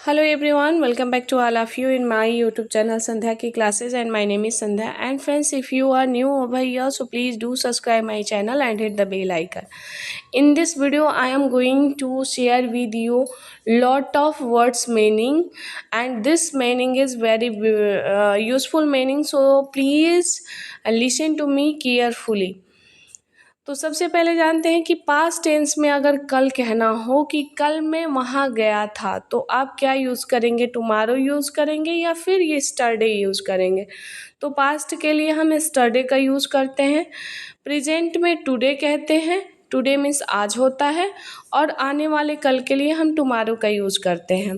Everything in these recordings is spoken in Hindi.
Hello everyone, welcome back to all of you in my YouTube channel Sandhya Ki Classes, and my name is Sandhya. And friends, if you are new over here, so please do subscribe my channel and hit the bell icon. In this video I am going to share with you lot of words meaning, and this meaning is very useful meaning, so please listen to me carefully. तो सबसे पहले जानते हैं कि पास्ट टेंस में अगर कल कहना हो कि कल मैं वहाँ गया था, तो आप क्या यूज़ करेंगे? टुमारो यूज़ करेंगे या फिर यस्टरडे यूज़ करेंगे? तो पास्ट के लिए हम यस्टरडे का यूज़ करते हैं। प्रेजेंट में टुडे कहते हैं, टुडे मीन्स आज होता है, और आने वाले कल के लिए हम टुमारो का यूज़ करते हैं।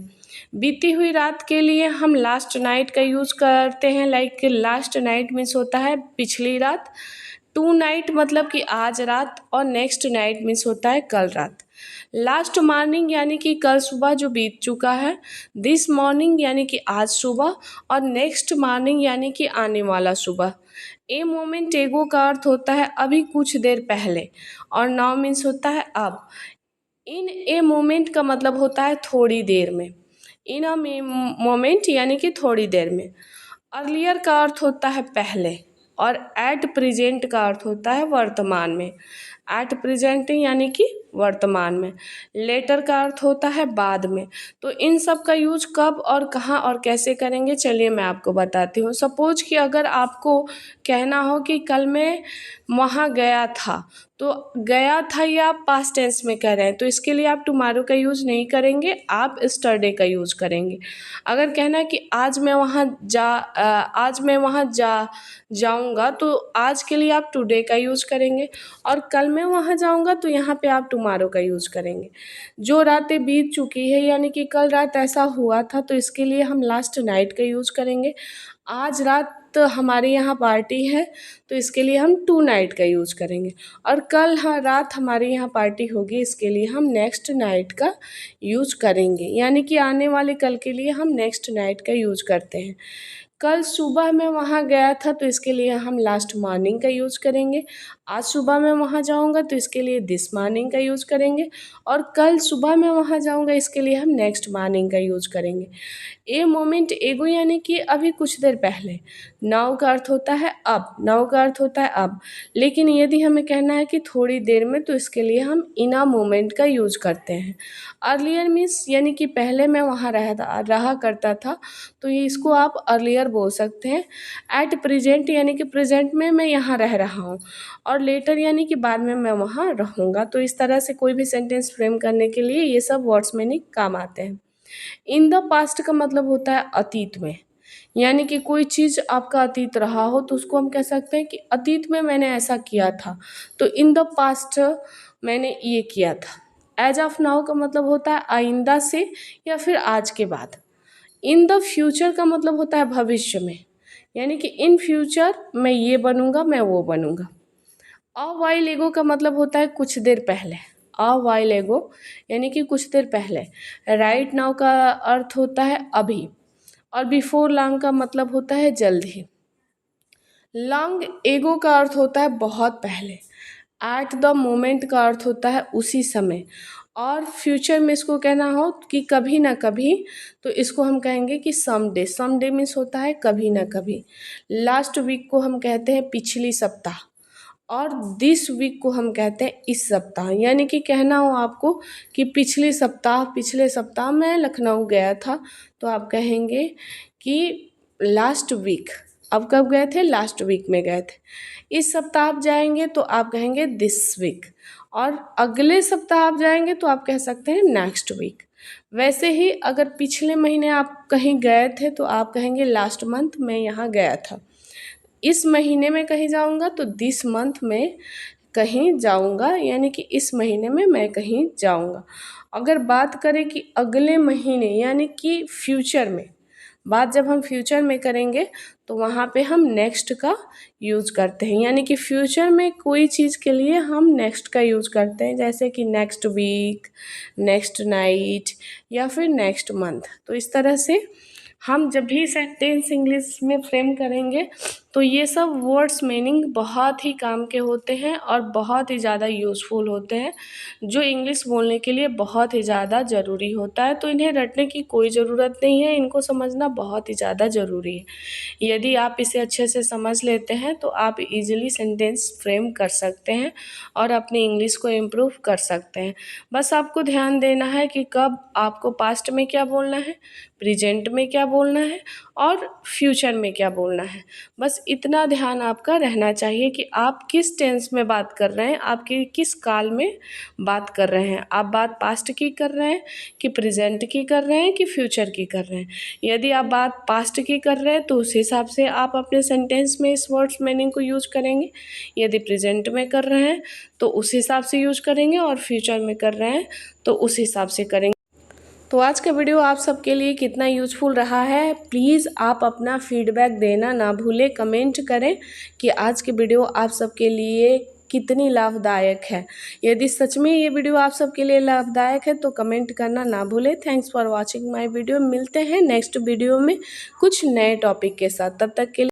बीती हुई रात के लिए हम लास्ट नाइट का यूज़ करते हैं, लाइक लास्ट नाइट मीन्स होता है पिछली रात। टू नाइट मतलब कि आज रात, और नेक्स्ट नाइट मीन्स होता है कल रात। लास्ट मॉर्निंग यानी कि कल सुबह जो बीत चुका है। दिस मॉर्निंग यानी कि आज सुबह, और नेक्स्ट मॉर्निंग यानी कि आने वाला सुबह। ए मोमेंट एगो का अर्थ होता है अभी कुछ देर पहले, और नाउ मीन्स होता है अब। इन ए मोमेंट का मतलब होता है थोड़ी देर में। इन अ मोमेंट यानी कि थोड़ी देर में। अर्लियर का अर्थ होता है पहले, और एट प्रेजेंट का अर्थ होता है वर्तमान में। एट प्रेजेंट यानी कि वर्तमान में। लेटर का अर्थ होता है बाद में। तो इन सब का यूज कब और कहाँ और कैसे करेंगे, चलिए मैं आपको बताती हूँ। सपोज कि अगर आपको कहना हो कि कल मैं वहाँ गया था, तो गया था ये आप पास्ट टेंस में कह रहे हैं, तो इसके लिए आप टुमारो का यूज़ नहीं करेंगे, आप यस्टरडे का यूज़ करेंगे। अगर कहना है कि आज मैं वहाँ जाऊँगा, तो आज के लिए आप टुडे का यूज़ करेंगे, और कल मैं वहाँ जाऊँगा तो यहाँ पे आप टुमारो का यूज़ करेंगे। जो रातें बीत चुकी है यानी कि कल रात ऐसा हुआ था, तो इसके लिए हम लास्ट नाइट का यूज़ करेंगे। आज रात हमारे यहाँ पार्टी है, तो इसके लिए हम टू नाइट का यूज़ करेंगे। और कल रात हमारे यहाँ पार्टी होगी, इसके लिए हम नेक्स्ट नाइट का यूज़ करेंगे। यानी कि आने वाले कल के लिए हम नेक्स्ट नाइट का यूज़ करते हैं। कल सुबह मैं वहाँ गया था, तो इसके लिए हम लास्ट मॉर्निंग का यूज़ करेंगे। आज सुबह मैं वहाँ जाऊँगा, तो इसके लिए दिस मॉर्निंग का यूज़ करेंगे। और कल सुबह मैं वहाँ जाऊँगा, इसके लिए हम नेक्स्ट मॉर्निंग का यूज़ करेंगे। ए मोमेंट एगो यानी कि अभी कुछ देर पहले। नाउ का अर्थ होता है अब, नाउ का अर्थ होता है अब। लेकिन यदि हमें कहना है कि थोड़ी देर में, तो इसके लिए हम इन अ मोमेंट का यूज़ करते हैं। अर्लियर मीन्स यानी कि पहले मैं वहाँ रहा करता था, तो ये इसको आप अर्लियर बोल सकते हैं। एट प्रेजेंट यानी कि प्रेजेंट में मैं यहाँ रह रहा हूँ, और लेटर यानी कि बाद में मैं वहाँ रहूँगा। तो इस तरह से कोई भी सेंटेंस फ्रेम करने के लिए ये सब वर्ड्स मीनिंग काम आते हैं। इन द पास्ट का मतलब होता है अतीत में, यानी कि कोई चीज़ आपका अतीत रहा हो, तो उसको हम कह सकते हैं कि अतीत में मैंने ऐसा किया था, तो इन द पास्ट मैंने ये किया था। एज ऑफ नाउ का मतलब होता है आइंदा से या फिर आज के बाद। इन द फ्यूचर का मतलब होता है भविष्य में, यानी कि इन फ्यूचर मैं ये बनूंगा, मैं वो बनूंगा। अ वाइल एगो का मतलब होता है कुछ देर पहले। अ वाइल एगो यानी कि कुछ देर पहले। राइट नाउ का अर्थ होता है अभी, और बिफोर लॉन्ग का मतलब होता है जल्द ही। लॉन्ग एगो का अर्थ होता है बहुत पहले। एट द मोमेंट का अर्थ होता है उसी समय। और फ्यूचर में इसको कहना हो कि कभी ना कभी, तो इसको हम कहेंगे कि समडे। समडे मीन्स होता है कभी ना कभी। लास्ट वीक को हम कहते हैं पिछली सप्ताह, और दिस वीक को हम कहते हैं इस सप्ताह। यानी कि कहना हो आपको कि पिछले सप्ताह मैं लखनऊ गया था, तो आप कहेंगे कि लास्ट वीक। अब कब गए थे? लास्ट वीक में गए थे। इस सप्ताह आप जाएंगे, तो आप कहेंगे दिस वीक। और अगले सप्ताह आप जाएंगे, तो आप कह सकते हैं नेक्स्ट वीक। वैसे ही अगर पिछले महीने आप कहीं गए थे, तो आप कहेंगे लास्ट मंथ मैं यहाँ गया था। इस महीने में कहीं जाऊंगा, तो दिस मंथ में कहीं जाऊंगा, यानी कि इस महीने में मैं कहीं जाऊंगा। अगर बात करें कि अगले महीने यानी कि फ्यूचर में, बात जब हम फ्यूचर में करेंगे, तो वहाँ पे हम नेक्स्ट का यूज़ करते हैं। यानी कि फ्यूचर में कोई चीज़ के लिए हम नेक्स्ट का यूज़ करते हैं, जैसे कि नेक्स्ट वीक, नेक्स्ट नाइट, या फिर नेक्स्ट मंथ। तो इस तरह से हम जब भी सेंटेंस इंग्लिश में फ्रेम करेंगे, तो ये सब वर्ड्स मीनिंग बहुत ही काम के होते हैं और बहुत ही ज़्यादा यूज़फुल होते हैं, जो इंग्लिश बोलने के लिए बहुत ही ज़्यादा ज़रूरी होता है। तो इन्हें रटने की कोई ज़रूरत नहीं है, इनको समझना बहुत ही ज़्यादा ज़रूरी है। यदि आप इसे अच्छे से समझ लेते हैं तो आप ईज़िली सेंटेंस फ्रेम कर सकते हैं और अपनी इंग्लिश को इम्प्रूव कर सकते हैं। बस आपको ध्यान देना है कि कब आपको पास्ट में क्या बोलना है, प्रेजेंट में क्या बोलना है और फ्यूचर में क्या बोलना है। बस इतना ध्यान आपका रहना चाहिए कि आप किस टेंस में बात कर रहे हैं, आपके किस काल में बात कर रहे हैं। आप बात पास्ट की कर रहे हैं कि प्रेजेंट की कर रहे हैं कि फ्यूचर की कर रहे हैं। यदि आप बात पास्ट की कर रहे हैं तो उस हिसाब से आप अपने सेंटेंस में इस वर्ड्स मीनिंग को यूज करेंगे। यदि प्रेजेंट में कर रहे हैं तो उस हिसाब से यूज करेंगे और फ्यूचर में कर रहे हैं तो उस हिसाब से करेंगे। तो आज का वीडियो आप सबके लिए कितना यूज़फुल रहा है, प्लीज़ आप अपना फीडबैक देना ना भूलें, कमेंट करें कि आज की वीडियो आप सबके लिए कितनी लाभदायक है। यदि सच में ये वीडियो आप सबके लिए लाभदायक है तो कमेंट करना ना भूलें। Thanks for watching my video. मिलते हैं नेक्स्ट वीडियो में कुछ नए टॉपिक के साथ, तब तक के लिए